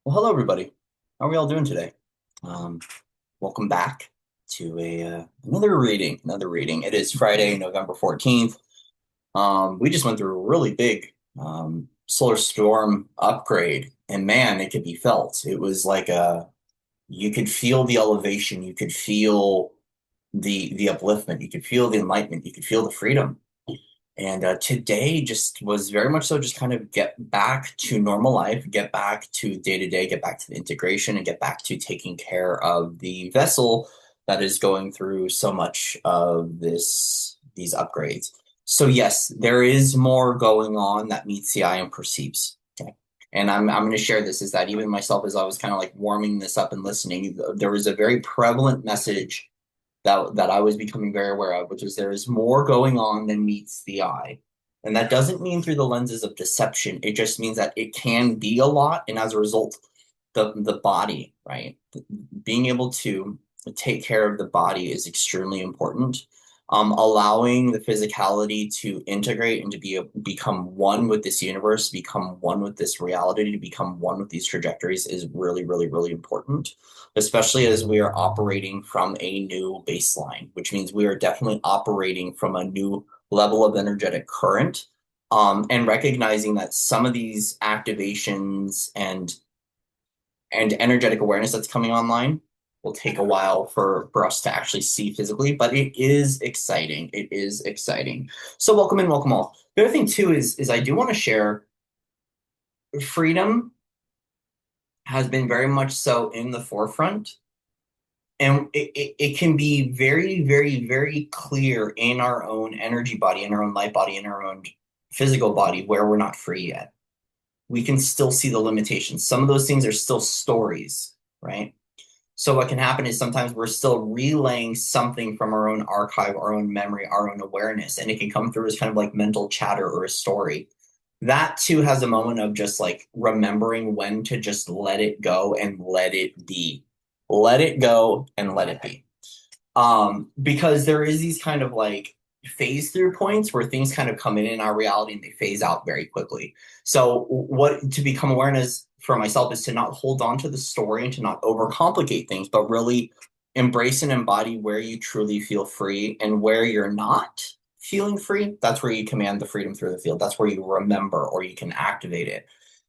Well, hello everybody. How are we all doing today? Um, Welcome back to another reading. Another reading. It is Friday, November 14th. We just went through a really big solar storm upgrade, and man, it could be felt. It was like you could feel the elevation, you could feel the upliftment, you could feel the enlightenment, you could feel the freedom. And today just was very much so just kind of get back to normal life, get back to day to day, get back to the integration, and get back to taking care of the vessel that is going through so much of these upgrades. So yes, there is more going on that meets the eye and perceives. Okay. And I'm going to share this is that even myself, as I was kind of like warming this up and listening, there was a very prevalent message that I was becoming very aware of, which is there is more going on than meets the eye. And that doesn't mean through the lenses of deception. It just means that it can be a lot. And as a result, the body, right? Being able to take care of the body is extremely important. Allowing the physicality to integrate and to become one with this universe, become one with this reality, to become one with these trajectories is really, really, really important, especially as we are operating from a new baseline, which means we are definitely operating from a new level of energetic current, and recognizing that some of these activations and energetic awareness that's coming online will take a while for us to actually see physically, but it is exciting. It is exciting. So welcome in, welcome all. The other thing too is I do want to share freedom has been very much so in the forefront. And it can be very, very, very clear in our own energy body, in our own light body, in our own physical body, where we're not free yet. We can still see the limitations. Some of those things are still stories, right? So what can happen is sometimes we're still relaying something from our own archive, our own memory, our own awareness, and it can come through as kind of like mental chatter or a story. That too has a moment of just like remembering when to just let it go and let it be. Let it go and let it be. Because there is these kind of like phase through points where things kind of come in our reality and they phase out very quickly. So what to become awareness for myself is to not hold on to the story and to not overcomplicate things, but really embrace and embody where you truly feel free, and where you're not feeling free, that's where you command the freedom through the field. That's where you remember or you can activate it.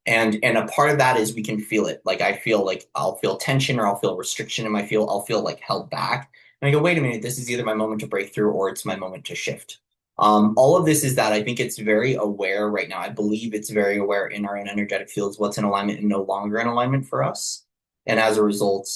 And a part of that is we can feel it. Like I feel like I'll feel tension or I'll feel restriction in my feel. I'll feel like held back. And I go, wait a minute, this is either my moment to break through or it's my moment to shift. All of this is that I think it's very aware right now. I believe it's very aware in our own energetic fields, what's in alignment and no longer in alignment for us. And as a result,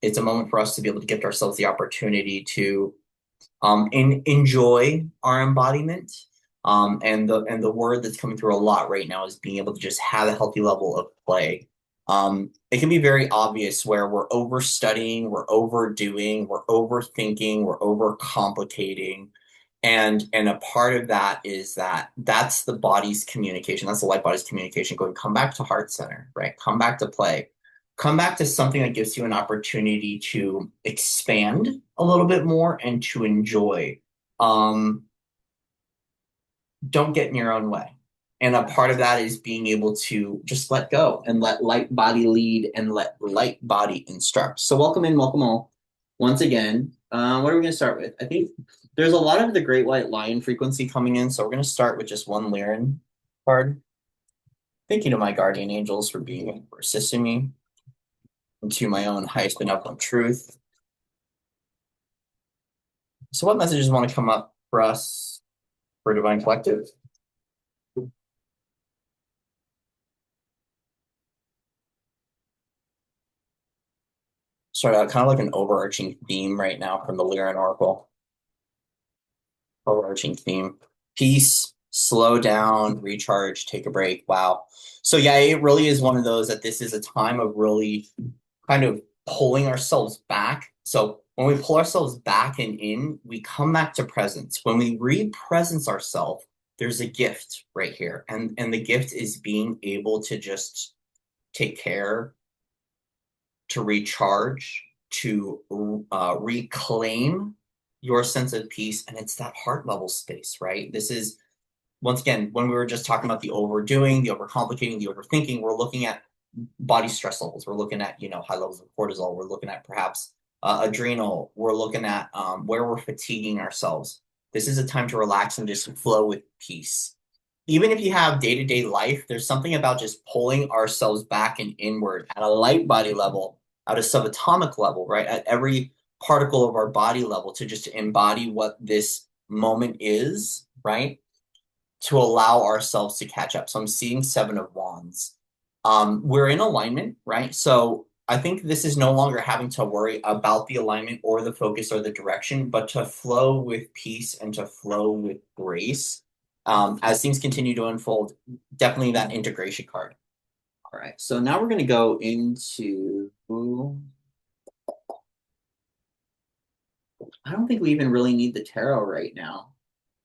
it's a moment for us to be able to gift ourselves the opportunity to enjoy our embodiment. And the word that's coming through a lot right now is being able to just have a healthy level of play. It can be very obvious where we're overstudying, we're overdoing, we're overthinking, we're overcomplicating. And a part of that is that that's the body's communication. That's the light body's communication going, come back to heart center, right? Come back to play. Come back to something that gives you an opportunity to expand a little bit more and to enjoy. Um, don't get in your own way. And a part of that is being able to just let go and let light body lead and let light body instruct. So welcome in, welcome all. Once again, what are we going to start with? I think there's a lot of the great white lion frequency coming in. So we're going to start with just one Lyran card. Thank you to my guardian angels for assisting me, and to my own highest benevolent truth. So what messages want to come up for us for Divine Collective? Start out kind of like an overarching theme right now from the Lyran Oracle. Overarching theme. Peace, slow down, recharge, take a break. Wow. So yeah, it really is one of those that this is a time of really kind of pulling ourselves back. So when we pull ourselves back and in, we come back to presence. When we re-presence ourselves, there's a gift right here. And the gift is being able to just take care, to recharge, to reclaim your sense of peace. And it's that heart level space, right? This is, once again, when we were just talking about the overdoing, the overcomplicating, the overthinking, we're looking at body stress levels. We're looking at, high levels of cortisol. We're looking at perhaps adrenal. We're looking at where we're fatiguing ourselves. This is a time to relax and just flow with peace. Even if you have day-to-day life, there's something about just pulling ourselves back and inward at a light body level, at a subatomic level, right? At every particle of our body level to just embody what this moment is, right? To allow ourselves to catch up. So I'm seeing Seven of Wands. We're in alignment, right? So I think this is no longer having to worry about the alignment or the focus or the direction, but to flow with peace and to flow with grace as things continue to unfold. Definitely that integration card. All right, so now we're going to go into. I don't think we even really need the tarot right now.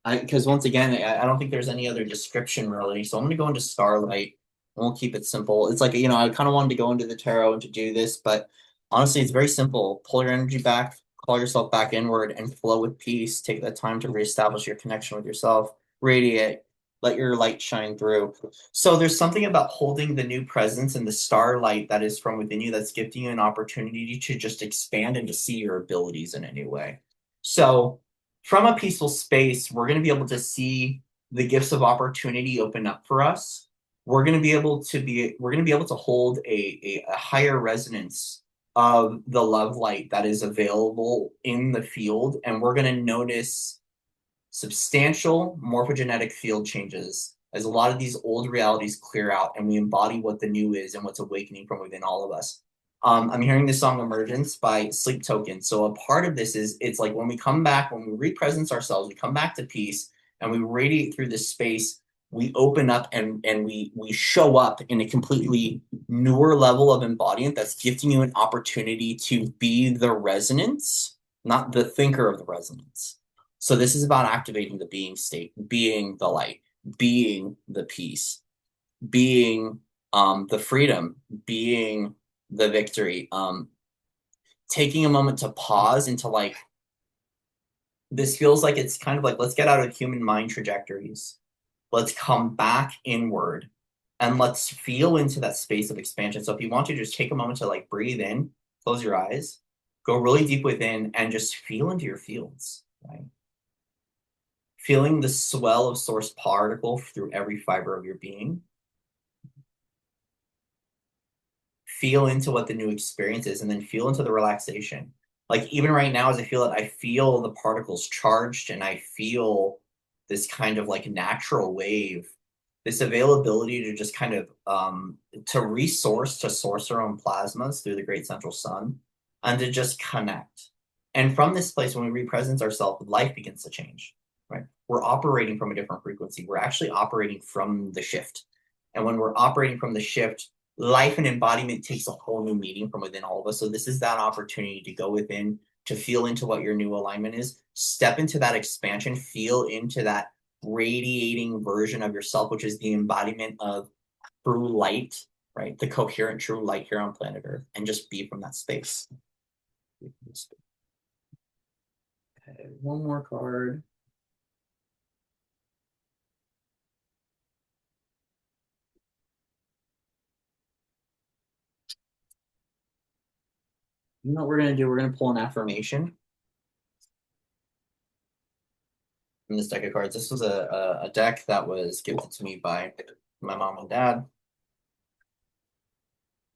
Because once again, I don't think there's any other description really. So I'm going to go into Starlight and we'll keep it simple. It's like, I kind of wanted to go into the tarot and to do this, but honestly, it's very simple. Pull your energy back, call yourself back inward, and flow with peace. Take that time to reestablish your connection with yourself, radiate, let your light shine through. So there's something about holding the new presence and the starlight that is from within you that's giving you an opportunity to just expand and to see your abilities in a new way. So from a peaceful space, we're going to be able to see the gifts of opportunity open up for us. We're going to be able to hold a higher resonance of the love light that is available in the field, and we're going to notice substantial morphogenetic field changes as a lot of these old realities clear out and we embody what the new is and what's awakening from within all of us. I'm hearing this song Emergence by Sleep Token. So a part of this is it's like when we come back, when we represence ourselves, we come back to peace and we radiate through this space, we open up and we show up in a completely newer level of embodiment that's giving you an opportunity to be the resonance, not the thinker of the resonance. So this is about activating the being state, being the light, being the peace, being the freedom, being the victory. Taking a moment to pause and to like, this feels like it's kind of like, let's get out of human mind trajectories. Let's come back inward and let's feel into that space of expansion. So if you want to just take a moment to like breathe in, close your eyes, go really deep within and just feel into your fields, right? Feeling the swell of source particle through every fiber of your being. Feel into what the new experience is and then feel into the relaxation. Like even right now, as I feel it, I feel the particles charged and I feel this kind of like natural wave, this availability to just kind of to resource, to source our own plasmas through the great central sun and to just connect. And from this place, when we represent ourselves, life begins to change, right? We're operating from a different frequency. We're actually operating from the shift. And when we're operating from the shift, life and embodiment takes a whole new meaning from within all of us. So this is that opportunity to go within, to feel into what your new alignment is, step into that expansion, feel into that radiating version of yourself, which is the embodiment of true light, right? The coherent true light here on planet Earth, and just be from that space. Okay, one more card. You know what we're going to do? We're going to pull an affirmation from this deck of cards. This was a deck that was gifted to me by my mom and dad.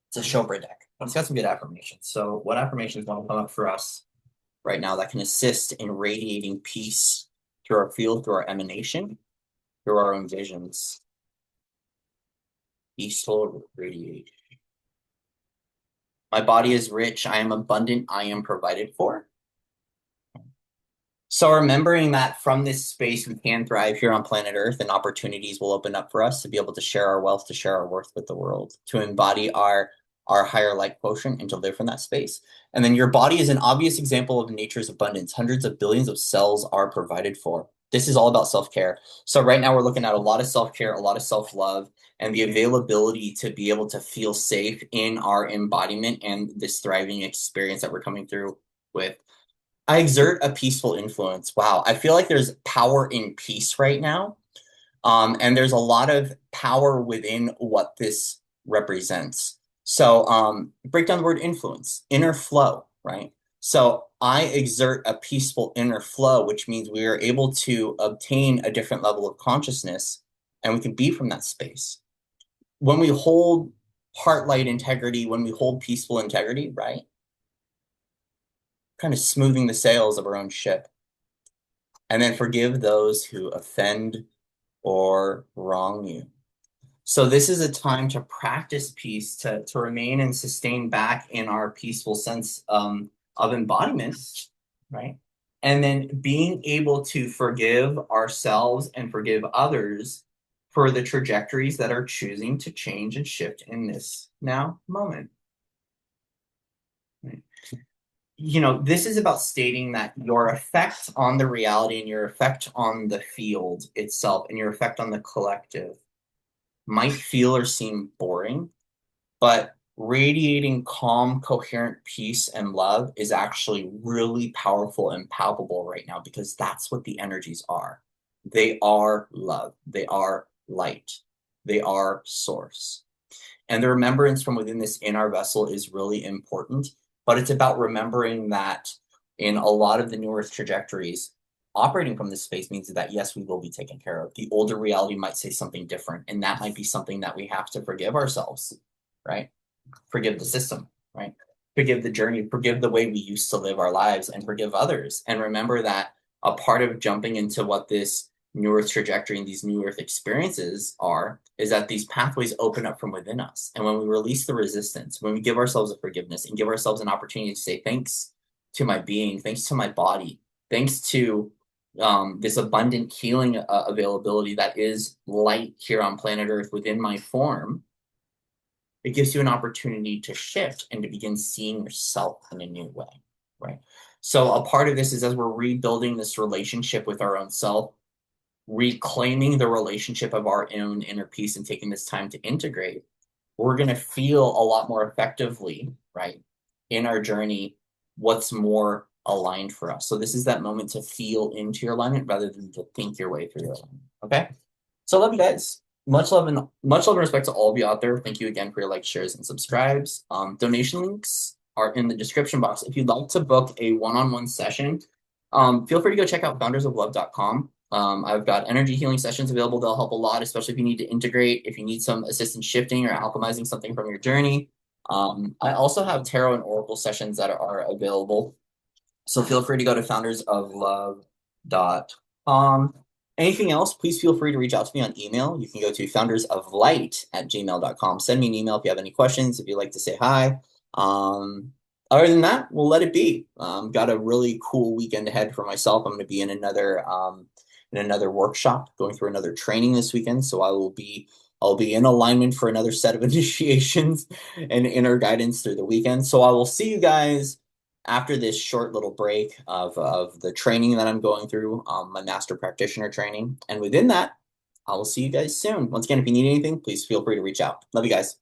It's a showbread deck, but it's got some good affirmations. So what affirmations want to come up for us right now that can assist in radiating peace through our field, through our emanation, through our own visions? Peaceful radiation. My body is rich. I am abundant. I am provided for. So remembering that from this space, we can thrive here on planet Earth and opportunities will open up for us to be able to share our wealth, to share our worth with the world, to embody our higher light quotient and to live from that space. And then your body is an obvious example of nature's abundance. Hundreds of billions of cells are provided for. This is all about self-care. So right now we're looking at a lot of self-care, a lot of self-love, and the availability to be able to feel safe in our embodiment and this thriving experience that we're coming through with. I exert a peaceful influence. Wow, I feel like there's power in peace right now. And there's a lot of power within what this represents. So break down the word influence, inner flow, right? So I exert a peaceful inner flow, which means we are able to obtain a different level of consciousness and we can be from that space. When we hold heart light integrity, when we hold peaceful integrity, right? Kind of smoothing the sails of our own ship. And then forgive those who offend or wrong you. So this is a time to practice peace, to remain and sustain back in our peaceful sense of embodiment, right? And then being able to forgive ourselves and forgive others for the trajectories that are choosing to change and shift in this now moment. Right? This is about stating that your effect on the reality and your effect on the field itself and your effect on the collective might feel or seem boring, but radiating calm, coherent peace and love is actually really powerful and palpable right now because that's what the energies are. They are love. They are light. They are source. And the remembrance from within this in our vessel is really important, but it's about remembering that in a lot of the New Earth trajectories, operating from this space means that yes, we will be taken care of. The older reality might say something different, and that might be something that we have to forgive ourselves, right? Forgive the system, right? Forgive the journey, forgive the way we used to live our lives, and forgive others. And remember that a part of jumping into what this New Earth trajectory and these New Earth experiences are is that these pathways open up from within us. And when we release the resistance, when we give ourselves a forgiveness and give ourselves an opportunity to say thanks to my being, thanks to my body, thanks to this abundant healing availability that is light here on planet Earth within my form, it gives you an opportunity to shift and to begin seeing yourself in a new way, right? So a part of this is as we're rebuilding this relationship with our own self, reclaiming the relationship of our own inner peace and taking this time to integrate, we're going to feel a lot more effectively, right, in our journey, what's more aligned for us. So this is that moment to feel into your alignment rather than to think your way through your alignment. Okay. So I love you guys. Much love and respect to all of you out there. Thank you again for your likes, shares, and subscribes. Donation links are in the description box. If you'd like to book a one-on-one session, feel free to go check out foundersoflove.com. I've got energy healing sessions available. They'll help a lot, especially if you need to integrate, if you need some assistance shifting or alchemizing something from your journey. I also have tarot and oracle sessions that are available. So feel free to go to foundersoflove.com. Anything else, please feel free to reach out to me on email. You can go to foundersoflight@gmail.com. Send me an email if you have any questions, if you'd like to say hi. Other than that, we'll let it be. Got a really cool weekend ahead for myself. I'm going to be in another workshop, going through another training this weekend. So I'll be in alignment for another set of initiations and inner guidance through the weekend. So I will see you guys after this short little break of the training that I'm going through, my master practitioner training. And within that, I will see you guys soon. Once again, if you need anything, please feel free to reach out. Love you guys.